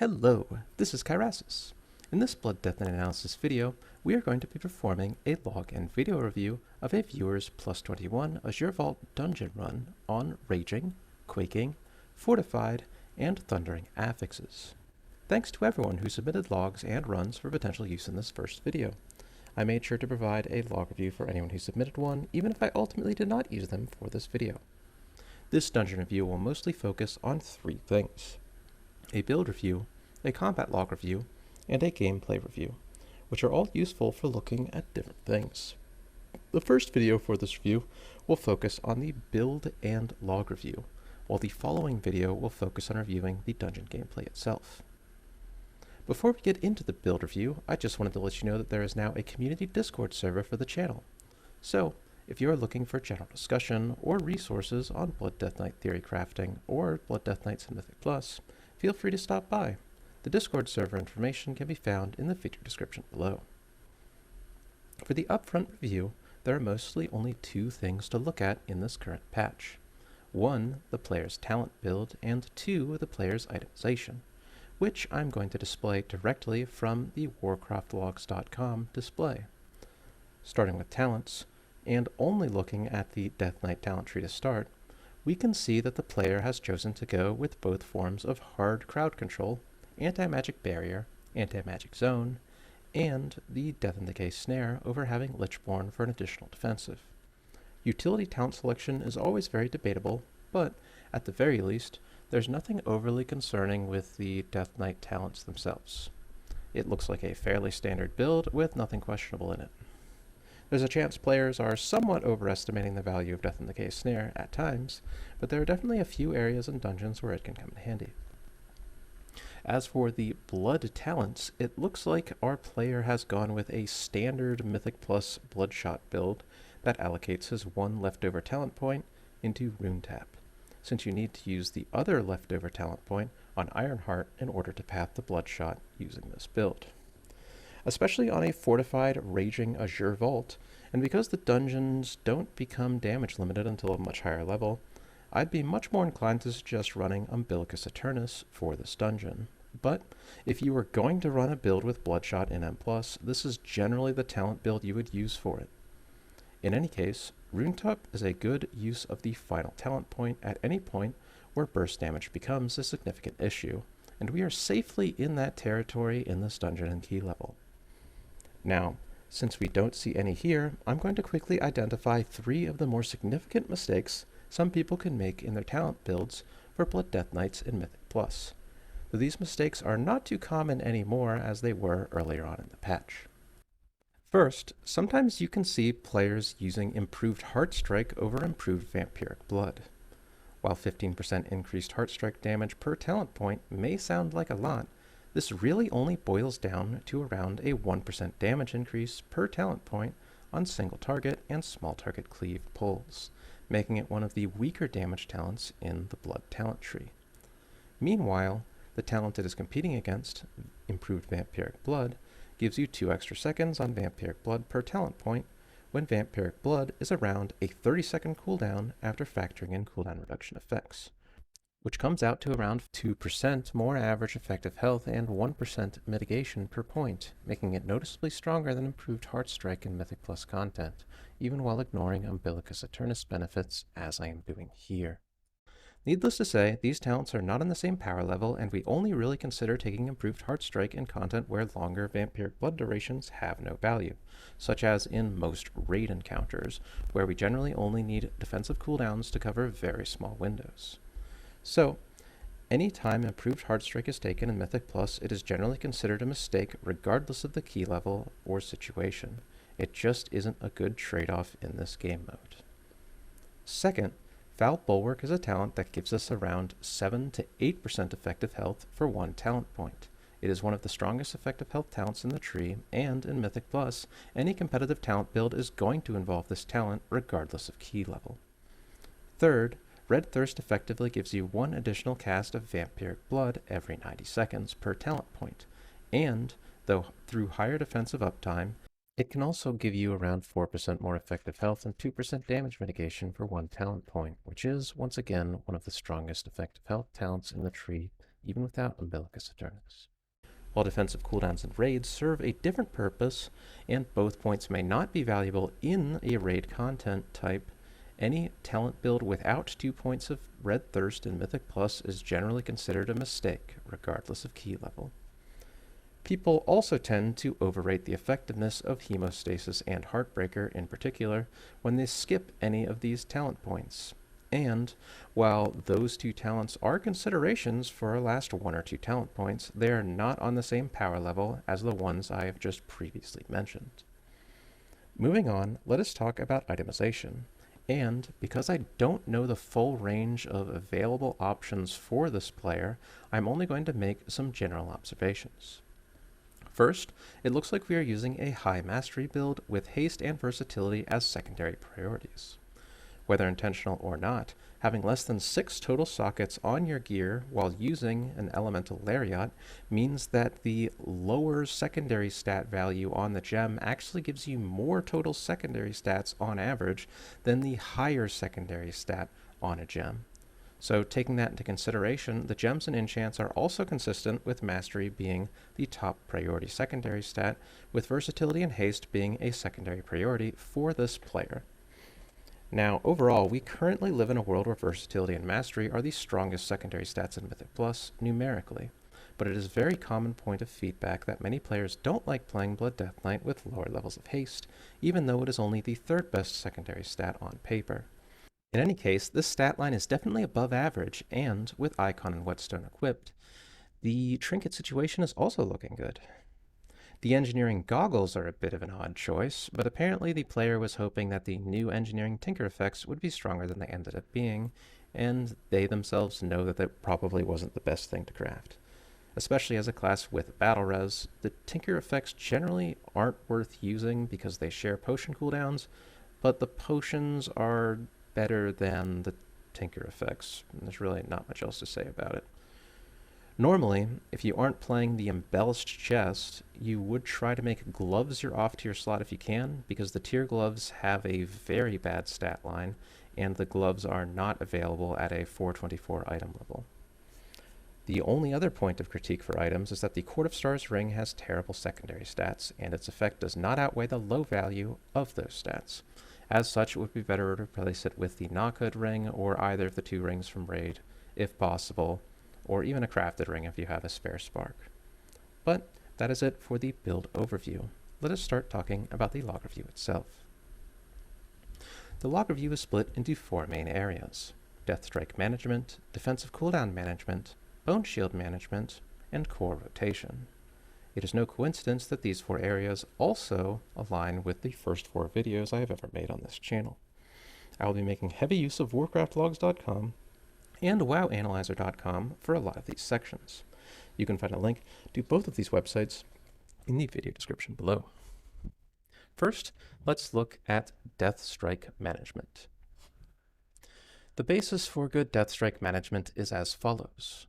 Hello, this is Kyrasis. In this Blood, Death, and Analysis video, we are going to be performing a log and video review of a Viewer's Plus 21 Azure Vault dungeon run on Raging, Quaking, Fortified, and Thundering affixes. Thanks to everyone who submitted logs and runs for potential use in this first video. I made sure to provide a log review for anyone who submitted one, even if I ultimately did not use them for this video. This dungeon review will mostly focus on three things: a build review, a combat log review, and a gameplay review, which are all useful for looking at different things. The first video for this review will focus on the build and log review, while the following video will focus on reviewing the dungeon gameplay itself. Before we get into the build review, I just wanted to let you know that there is now a community Discord server for the channel. So, if you are looking for general discussion or resources on Blood Death Knight theory crafting or Blood Death Knights in Mythic Plus, feel free to stop by. The Discord server information can be found in the video description below. For the upfront review, there are mostly only two things to look at in this current patch. One, the player's talent build, and two, the player's itemization, which I'm going to display directly from the warcraftlogs.com display. Starting with talents, and only looking at the Death Knight talent tree to start, we can see that the player has chosen to go with both forms of hard crowd control, anti-magic barrier, anti-magic zone, and the Death and Decay snare over having Lichborn for an additional defensive. Utility talent selection is always very debatable, but at the very least, there's nothing overly concerning with the Death Knight talents themselves. It looks like a fairly standard build with nothing questionable in it. There's a chance players are somewhat overestimating the value of Death and Decay snare at times, but there are definitely a few areas in dungeons where it can come in handy. As for the blood talents, it looks like our player has gone with a standard Mythic Plus Bloodshot build that allocates his one leftover talent point into Rune Tap, since you need to use the other leftover talent point on Ironheart in order to path the Bloodshot using this build. Especially on a fortified Raging Azure Vault, and because the dungeons don't become damage limited until a much higher level, I'd be much more inclined to suggest running Umbilicus Aeternus for this dungeon. But if you were going to run a build with Bloodshot in M+, this is generally the talent build you would use for it. In any case, Runetap is a good use of the final talent point at any point where burst damage becomes a significant issue, and we are safely in that territory in this dungeon and key level. Now, since we don't see any here, I'm going to quickly identify three of the more significant mistakes some people can make in their talent builds for Blood Death Knights in Mythic Plus. Though these mistakes are not too common anymore as they were earlier on in the patch. First, sometimes you can see players using improved Heartstrike over improved Vampiric Blood. While 15% increased Heartstrike damage per talent point may sound like a lot, this really only boils down to around a 1% damage increase per talent point on single target and small target cleave pulls, making it one of the weaker damage talents in the Blood talent tree. Meanwhile, the talent it is competing against, Improved Vampiric Blood, gives you 2 extra seconds on Vampiric Blood per talent point, when Vampiric Blood is around a 30-second cooldown after factoring in cooldown reduction effects, which comes out to around 2% more average effective health and 1% mitigation per point, making it noticeably stronger than improved Heartstrike in Mythic Plus content, even while ignoring Umbilicus Aeternus benefits as I am doing here. Needless to say, these talents are not on the same power level, and we only really consider taking improved Heartstrike in content where longer Vampiric Blood durations have no value, such as in most raid encounters, where we generally only need defensive cooldowns to cover very small windows. So, any time improved Heartstrike is taken in Mythic Plus, it is generally considered a mistake regardless of the key level or situation. It just isn't a good trade-off in this game mode. Second, Foul Bulwark is a talent that gives us around 7 to 8% effective health for 1 talent point. It is one of the strongest effective health talents in the tree, and in Mythic Plus, any competitive talent build is going to involve this talent regardless of key level. Third, Red Thirst effectively gives you 1 additional cast of Vampiric Blood every 90 seconds per talent point, and, though through higher defensive uptime, it can also give you around 4% more effective health and 2% damage mitigation for 1 talent point, which is, once again, one of the strongest effective health talents in the tree even without Umbilicus Eternus. While defensive cooldowns and raids serve a different purpose, and both points may not be valuable in a raid content type, any talent build without 2 points of Red Thirst in Mythic Plus is generally considered a mistake, regardless of key level. People also tend to overrate the effectiveness of Hemostasis and Heartbreaker in particular when they skip any of these talent points. And while those two talents are considerations for our last 1 or 2 talent points, they are not on the same power level as the ones I have just previously mentioned. Moving on, let us talk about itemization. And because I don't know the full range of available options for this player, I'm only going to make some general observations. First, it looks like we are using a high mastery build with haste and versatility as secondary priorities. Whether intentional or not, having less than 6 total sockets on your gear while using an elemental lariat means that the lower secondary stat value on the gem actually gives you more total secondary stats on average than the higher secondary stat on a gem. So taking that into consideration, the gems and enchants are also consistent with mastery being the top priority secondary stat, with versatility and haste being a secondary priority for this player. Now, overall, we currently live in a world where versatility and mastery are the strongest secondary stats in Mythic Plus, numerically, but it is a very common point of feedback that many players don't like playing Blood Death Knight with lower levels of haste, even though it is only the 3rd best secondary stat on paper. In any case, this stat line is definitely above average, and with Icon and Whetstone equipped, the trinket situation is also looking good. The engineering goggles are a bit of an odd choice, but apparently the player was hoping that the new engineering tinker effects would be stronger than they ended up being, and they themselves know that that probably wasn't the best thing to craft. Especially as a class with battle res, the tinker effects generally aren't worth using because they share potion cooldowns, but the potions are better than the tinker effects. There's really not much else to say about it. Normally, if you aren't playing the embellished chest, you would try to make gloves your off-tier slot if you can, because the tier gloves have a very bad stat line, and the gloves are not available at a 424 item level. The only other point of critique for items is that the Court of Stars ring has terrible secondary stats, and its effect does not outweigh the low value of those stats. As such, it would be better to replace it with the Knockhood ring or either of the 2 rings from Raid, if possible, or even a crafted ring if you have a spare spark. But that is it for the build overview. Let us start talking about the log review itself. The log review is split into 4 main areas: Death Strike Management, Defensive Cooldown Management, Bone Shield Management, and Core Rotation. It is no coincidence that these 4 areas also align with the first 4 videos I have ever made on this channel. I will be making heavy use of warcraftlogs.com and wowanalyzer.com for a lot of these sections. You can find a link to both of these websites in the video description below. First, let's look at Death Strike Management. The basis for good Death Strike management is as follows.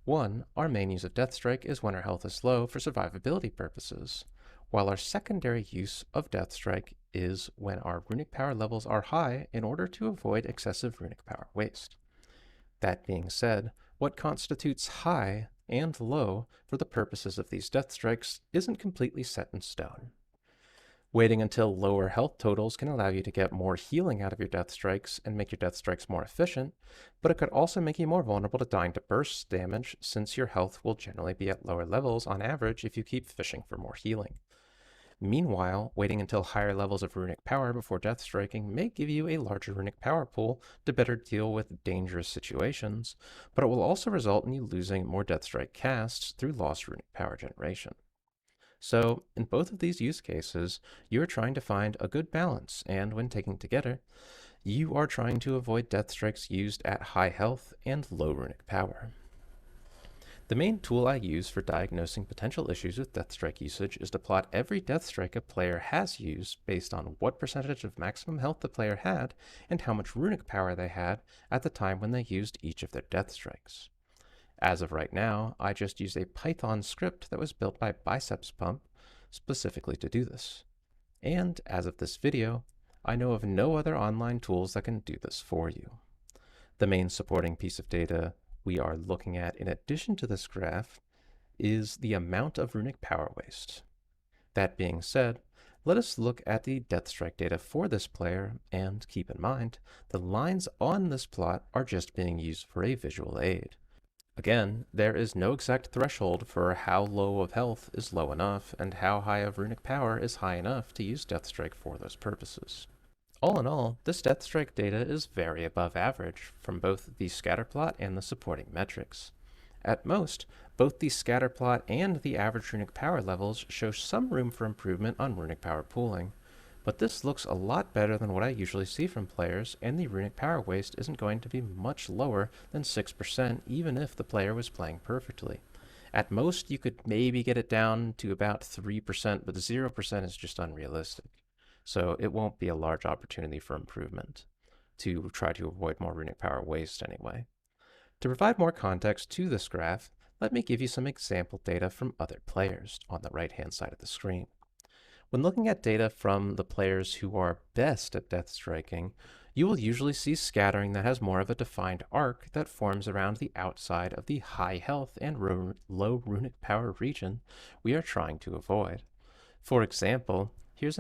1. Our main use of Death Strike is when our health is low for survivability purposes, while our secondary use of Death Strike is when our runic power levels are high in order to avoid excessive runic power waste. That being said, what constitutes high and low for the purposes of these Death Strikes isn't completely set in stone. Waiting until lower health totals can allow you to get more healing out of your Death Strikes and make your Death Strikes more efficient, but it could also make you more vulnerable to dying to burst damage since your health will generally be at lower levels on average if you keep fishing for more healing. Meanwhile, waiting until higher levels of runic power before Death Striking may give you a larger runic power pool to better deal with dangerous situations, but it will also result in you losing more Death Strike casts through lost runic power generation. So, in both of these use cases, you are trying to find a good balance, and when taken together, you are trying to avoid Death Strikes used at high health and low runic power. The main tool I use for diagnosing potential issues with Death Strike usage is to plot every Death Strike a player has used based on what percentage of maximum health the player had and how much runic power they had at the time when they used each of their Death Strikes. As of right now, I just used a Python script that was built by Biceps Pump specifically to do this. And as of this video, I know of no other online tools that can do this for you. The main supporting piece of data we are looking at, in addition to this graph, is the amount of runic power waste. That being said, let us look at the Deathstrike data for this player, and keep in mind, the lines on this plot are just being used for a visual aid. Again, there is no exact threshold for how low of health is low enough, and how high of runic power is high enough to use Deathstrike for those purposes. All in all, this Deathstrike data is very above average from both the scatterplot and the supporting metrics. At most, both the scatterplot and the average runic power levels show some room for improvement on runic power pooling, but this looks a lot better than what I usually see from players, and the runic power waste isn't going to be much lower than 6% even if the player was playing perfectly. At most, you could maybe get it down to about 3%, but 0% is just unrealistic. So it won't be a large opportunity for improvement, to try to avoid more runic power waste anyway. To provide more context to this graph, let me give you some example data from other players on the right-hand side of the screen. When looking at data from the players who are best at death striking, you will usually see scattering that has more of a defined arc that forms around the outside of the high health and low runic power region we are trying to avoid. For example, here's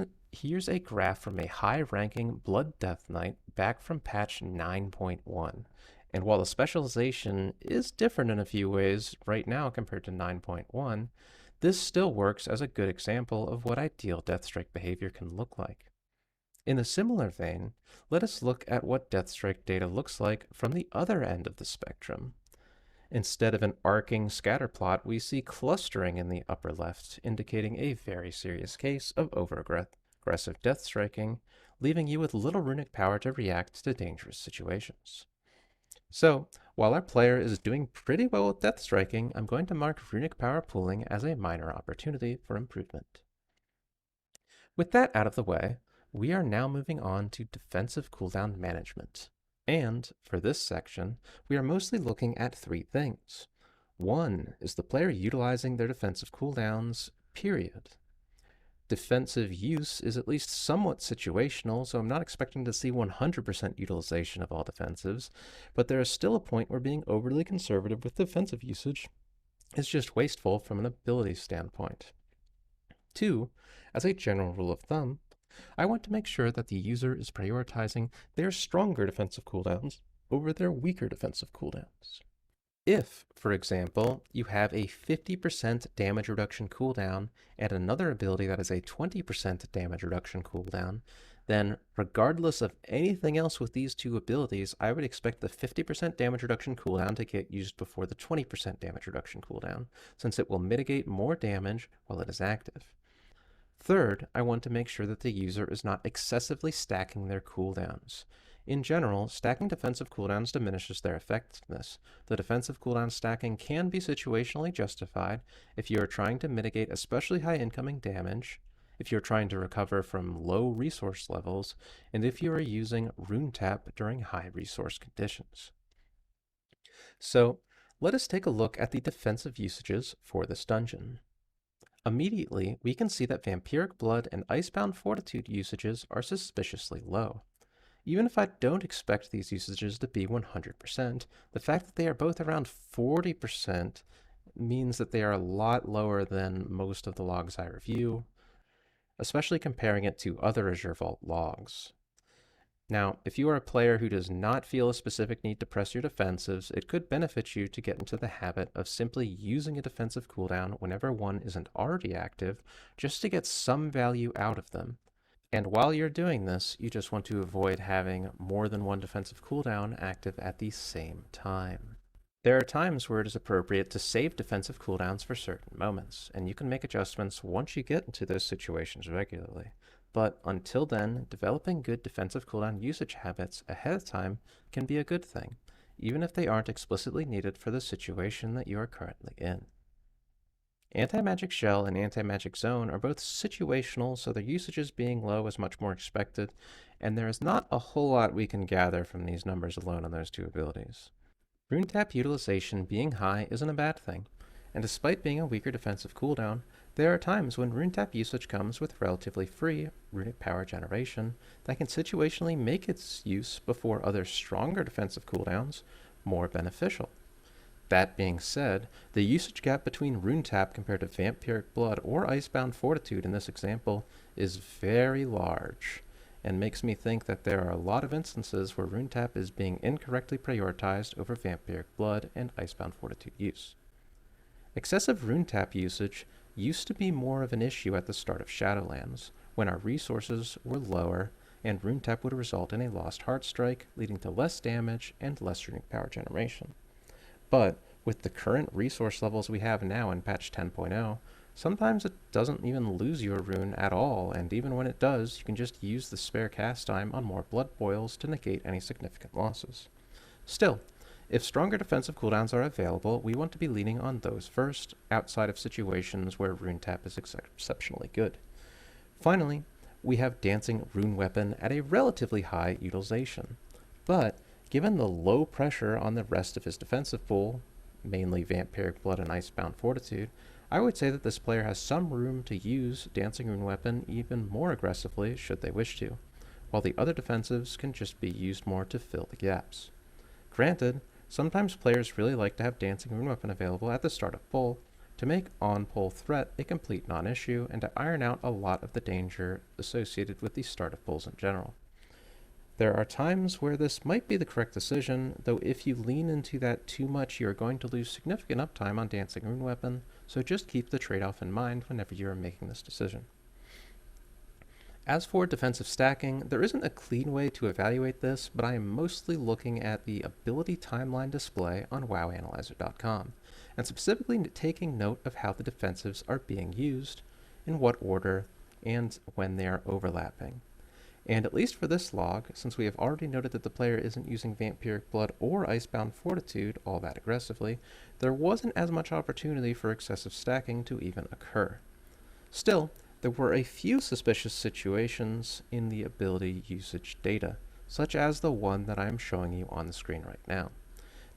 a graph from a high-ranking Blood Death Knight back from patch 9.1. And while the specialization is different in a few ways right now compared to 9.1, this still works as a good example of what ideal Deathstrike behavior can look like. In a similar vein, let us look at what Deathstrike data looks like from the other end of the spectrum. Instead of an arcing scatter plot, we see clustering in the upper left, indicating a very serious case of over-aggressive death striking, leaving you with little runic power to react to dangerous situations. So, while our player is doing pretty well with death striking, I'm going to mark runic power pooling as a minor opportunity for improvement. With that out of the way, we are now moving on to defensive cooldown management. And for this section, we are mostly looking at three things. One is the player utilizing their defensive cooldowns, period. Defensive use is at least somewhat situational, so I'm not expecting to see 100% utilization of all defensives, but there is still a point where being overly conservative with defensive usage is just wasteful from an ability standpoint. Two, as a general rule of thumb, I want to make sure that the user is prioritizing their stronger defensive cooldowns over their weaker defensive cooldowns. If, for example, you have a 50% damage reduction cooldown and another ability that is a 20% damage reduction cooldown, then regardless of anything else with these two abilities, I would expect the 50% damage reduction cooldown to get used before the 20% damage reduction cooldown, since it will mitigate more damage while it is active. Third, I want to make sure that the user is not excessively stacking their cooldowns. In general, stacking defensive cooldowns diminishes their effectiveness. The defensive cooldown stacking can be situationally justified if you are trying to mitigate especially high incoming damage, if you're trying to recover from low resource levels, and if you are using Rune Tap during high resource conditions. So, let us take a look at the defensive usages for this dungeon. Immediately, we can see that Vampiric Blood and Icebound Fortitude usages are suspiciously low. Even if I don't expect these usages to be 100%, the fact that they are both around 40% means that they are a lot lower than most of the logs I review, especially comparing it to other Azure Vault logs. Now, if you are a player who does not feel a specific need to press your defensives, it could benefit you to get into the habit of simply using a defensive cooldown whenever one isn't already active, just to get some value out of them. And while you're doing this, you just want to avoid having more than one defensive cooldown active at the same time. There are times where it is appropriate to save defensive cooldowns for certain moments, and you can make adjustments once you get into those situations regularly. But until then, developing good defensive cooldown usage habits ahead of time can be a good thing, even if they aren't explicitly needed for the situation that you are currently in. Anti-Magic Shell and Anti-Magic Zone are both situational, so their usages being low is much more expected, and there is not a whole lot we can gather from these numbers alone on those two abilities. Rune Tap utilization being high isn't a bad thing, and despite being a weaker defensive cooldown, there are times when Rune Tap usage comes with relatively free runic power generation that can situationally make its use before other stronger defensive cooldowns more beneficial. That being said, the usage gap between Rune Tap compared to Vampiric Blood or Icebound Fortitude in this example is very large, and makes me think that there are a lot of instances where Rune Tap is being incorrectly prioritized over Vampiric Blood and Icebound Fortitude use. Excessive Rune Tap usage used to be more of an issue at the start of Shadowlands, when our resources were lower and Rune Tap would result in a lost Heart Strike, leading to less damage and less runic power generation. But with the current resource levels we have now in patch 10.0, sometimes it doesn't even lose your rune at all, and even when it does, you can just use the spare cast time on more blood boils to negate any significant losses. Still, if stronger defensive cooldowns are available, we want to be leaning on those first, outside of situations where Rune Tap is exceptionally good. Finally, we have Dancing Rune Weapon at a relatively high utilization, but given the low pressure on the rest of his defensive pool, mainly Vampiric Blood and Icebound Fortitude, I would say that this player has some room to use Dancing Rune Weapon even more aggressively should they wish to, while the other defensives can just be used more to fill the gaps. Granted, sometimes players really like to have Dancing Rune Weapon available at the start of pull to make on-pull threat a complete non-issue and to iron out a lot of the danger associated with the start of pulls in general. There are times where this might be the correct decision, though if you lean into that too much, you are going to lose significant uptime on Dancing Rune Weapon, so just keep the trade-off in mind whenever you are making this decision. As for defensive stacking, there isn't a clean way to evaluate this, but I am mostly looking at the ability timeline display on WoWanalyzer.com, and specifically taking note of how the defensives are being used, in what order, and when they are overlapping. And at least for this log, since we have already noted that the player isn't using Vampiric Blood or Icebound Fortitude all that aggressively, there wasn't as much opportunity for excessive stacking to even occur. Still, there were a few suspicious situations in the ability usage data, such as the one that I am showing you on the screen right now.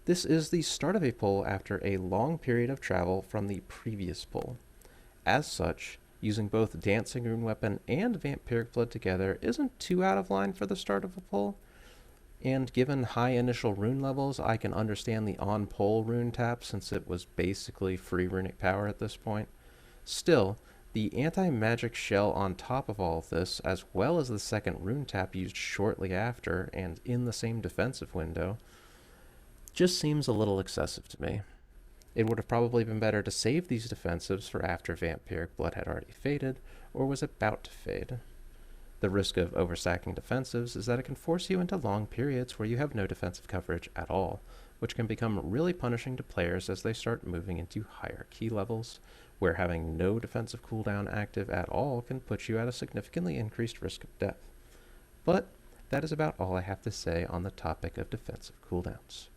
This is the start of a pull after a long period of travel from the previous pull. As such, using both Dancing Rune Weapon and Vampiric Blood together isn't too out of line for the start of a pull, and given high initial rune levels, I can understand the on-pull rune tap since it was basically free runic power at this point. Still, the anti-magic shell on top of all of this, as well as the second rune tap used shortly after and in the same defensive window, just seems a little excessive to me. It would have probably been better to save these defensives for after Vampiric Blood had already faded, or was about to fade. The risk of overstacking defensives is that it can force you into long periods where you have no defensive coverage at all, which can become really punishing to players as they start moving into higher key levels, where having no defensive cooldown active at all can put you at a significantly increased risk of death. But that is about all I have to say on the topic of defensive cooldowns.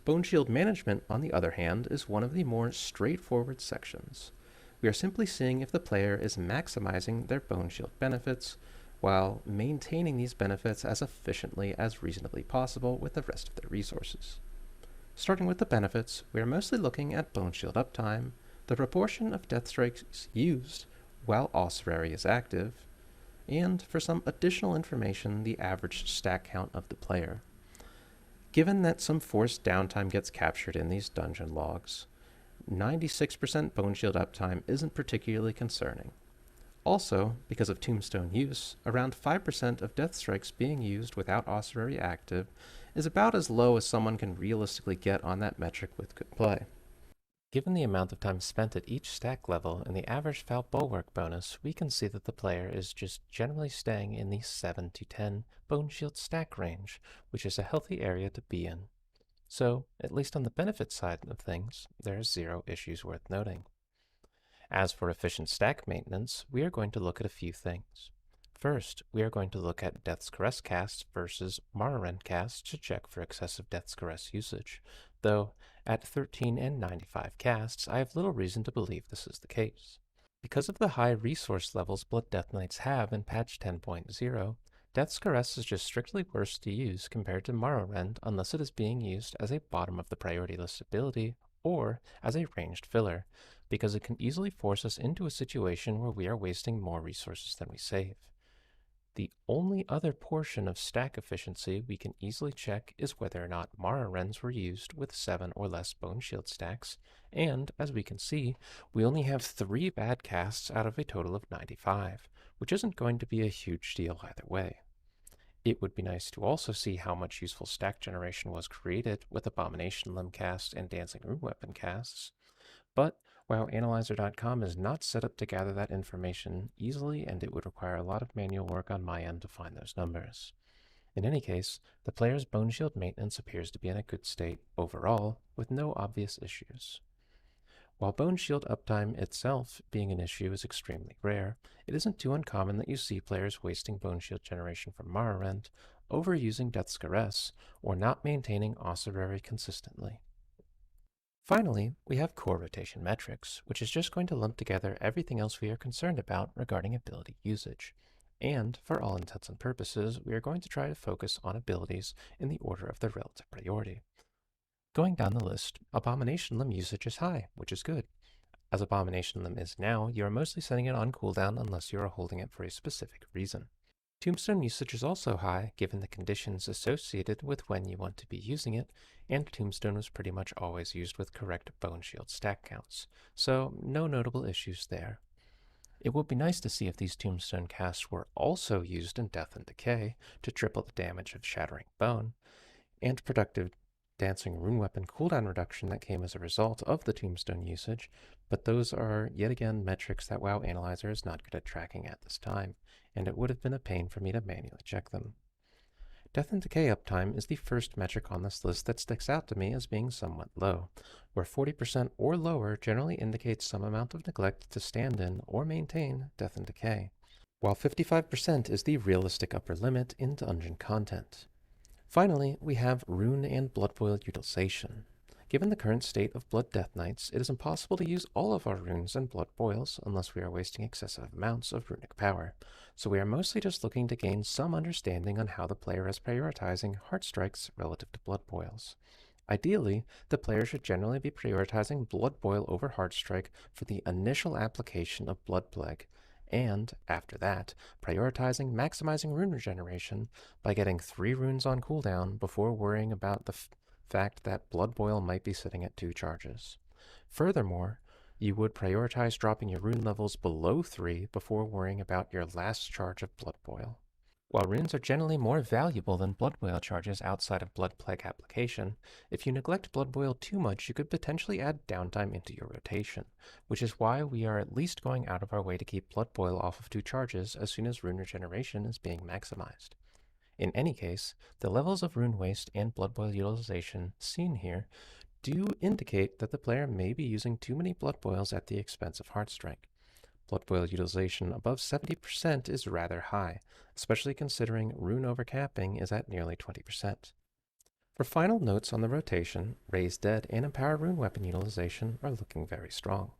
Bone Shield management, on the other hand, is one of the more straightforward sections. We are simply seeing if the player is maximizing their Bone Shield benefits, while maintaining these benefits as efficiently as reasonably possible with the rest of their resources. Starting with the benefits, we are mostly looking at Bone Shield uptime, the proportion of Death Strikes used while Ossuary is active, and for some additional information, the average stack count of the player. Given that some forced downtime gets captured in these dungeon logs, 96% Bone Shield uptime isn't particularly concerning. Also, because of Tombstone use, around 5% of Death Strikes being used without Ossuary active is about as low as someone can realistically get on that metric with good play. Given the amount of time spent at each stack level and the average Foul Bulwark bonus, we can see that the player is just generally staying in the 7 to 10 Bone Shield stack range, which is a healthy area to be in. So, at least on the benefit side of things, there are zero issues worth noting. As for efficient stack maintenance, we are going to look at a few things. First, we are going to look at Death's Caress casts versus Morrowind casts to check for excessive Death's Caress usage, though at 13 and 95 casts, I have little reason to believe this is the case. Because of the high resource levels Blood Death Knights have in patch 10.0, Death's Caress is just strictly worse to use compared to Morrowind unless it is being used as a bottom of the priority list ability or as a ranged filler, because it can easily force us into a situation where we are wasting more resources than we save. The only other portion of stack efficiency we can easily check is whether or not Mara Wrens were used with 7 or less Bone Shield stacks, and as we can see, we only have 3 bad casts out of a total of 95, which isn't going to be a huge deal either way. It would be nice to also see how much useful stack generation was created with Abomination Limb cast and Dancing Rune Weapon casts, but WoWAnalyzer.com is not set up to gather that information easily, and it would require a lot of manual work on my end to find those numbers. In any case, the player's Bone Shield maintenance appears to be in a good state overall, with no obvious issues. While Bone Shield uptime itself being an issue is extremely rare, it isn't too uncommon that you see players wasting Bone Shield generation from Mara Rend, overusing Death's Caress, or not maintaining Ossuary consistently. Finally, we have core rotation metrics, which is just going to lump together everything else we are concerned about regarding ability usage. And, for all intents and purposes, we are going to try to focus on abilities in the order of their relative priority. Going down the list, Abomination Limb usage is high, which is good. As Abomination Limb is now, you are mostly setting it on cooldown unless you are holding it for a specific reason. Tombstone usage is also high, given the conditions associated with when you want to be using it, and Tombstone was pretty much always used with correct Bone Shield stack counts, so no notable issues there. It would be nice to see if these Tombstone casts were also used in Death and Decay to triple the damage of Shattering Bone, and productive Dancing Rune Weapon cooldown reduction that came as a result of the Tombstone usage, but those are yet again metrics that WoW Analyzer is not good at tracking at this time, and it would have been a pain for me to manually check them. Death and Decay uptime is the first metric on this list that sticks out to me as being somewhat low, where 40% or lower generally indicates some amount of neglect to stand in or maintain Death and Decay, while 55% is the realistic upper limit in dungeon content. Finally, we have Rune and Blood Boil utilization. Given the current state of Blood Death Knights, it is impossible to use all of our runes and blood boils unless we are wasting excessive amounts of runic power, so we are mostly just looking to gain some understanding on how the player is prioritizing heart strikes relative to blood boils. Ideally, the player should generally be prioritizing blood boil over heart strike for the initial application of blood plague, and, after that, prioritizing maximizing rune regeneration by getting 3 runes on cooldown before worrying about the fact that Blood Boil might be sitting at 2 charges. Furthermore, you would prioritize dropping your rune levels below 3 before worrying about your last charge of Blood Boil. While runes are generally more valuable than Blood Boil charges outside of Blood Plague application, if you neglect Blood Boil too much, you could potentially add downtime into your rotation, which is why we are at least going out of our way to keep Blood Boil off of 2 charges as soon as rune regeneration is being maximized. In any case, the levels of rune waste and Blood Boil utilization seen here do indicate that the player may be using too many Blood Boils at the expense of Heartstrike. Blood Boil utilization above 70% is rather high, especially considering rune overcapping is at nearly 20%. For final notes on the rotation, Raise Dead and Empower Rune Weapon utilization are looking very strong.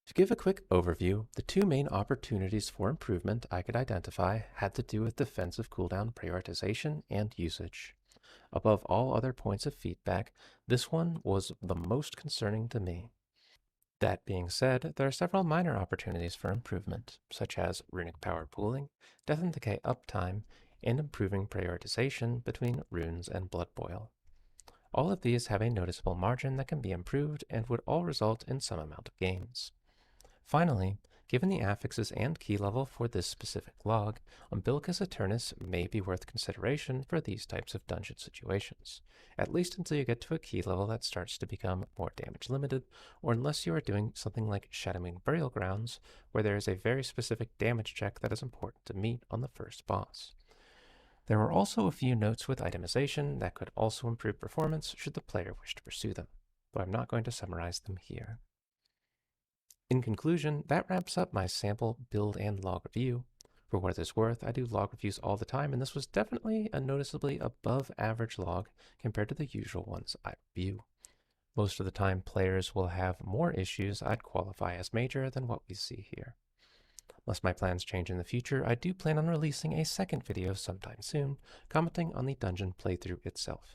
To give a quick overview, the 2 main opportunities for improvement I could identify had to do with defensive cooldown prioritization and usage. Above all other points of feedback, this one was the most concerning to me. That being said, there are several minor opportunities for improvement, such as runic power pooling, Death and Decay uptime, and improving prioritization between runes and Blood Boil. All of these have a noticeable margin that can be improved and would all result in some amount of gains. Finally, given the affixes and key level for this specific log, Umbilicus Aeternus may be worth consideration for these types of dungeon situations, at least until you get to a key level that starts to become more damage limited, or unless you are doing something like Shadowmoon Burial Grounds, where there is a very specific damage check that is important to meet on the first boss. There were also a few notes with itemization that could also improve performance should the player wish to pursue them, but I'm not going to summarize them here. In conclusion, that wraps up my sample, build, and log review. For what it is worth, I do log reviews all the time, and this was definitely a noticeably above average log compared to the usual ones I review. Most of the time, players will have more issues I'd qualify as major than what we see here. Unless my plans change in the future, I do plan on releasing a second video sometime soon, commenting on the dungeon playthrough itself.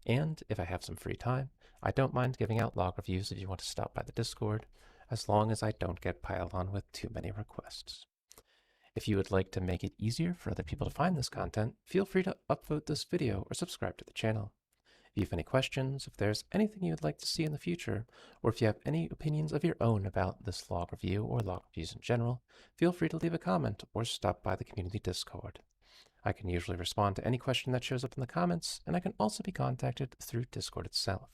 And if I have some free time, I don't mind giving out log reviews if you want to stop by the Discord, as long as I don't get piled on with too many requests. If you would like to make it easier for other people to find this content, feel free to upvote this video or subscribe to the channel. If you have any questions, if there's anything you would like to see in the future, or if you have any opinions of your own about this log review or log reviews in general, feel free to leave a comment or stop by the community Discord. I can usually respond to any question that shows up in the comments, and I can also be contacted through Discord itself.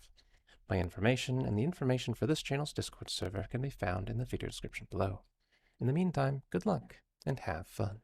My information and the information for this channel's Discord server can be found in the video description below. In the meantime, good luck and have fun.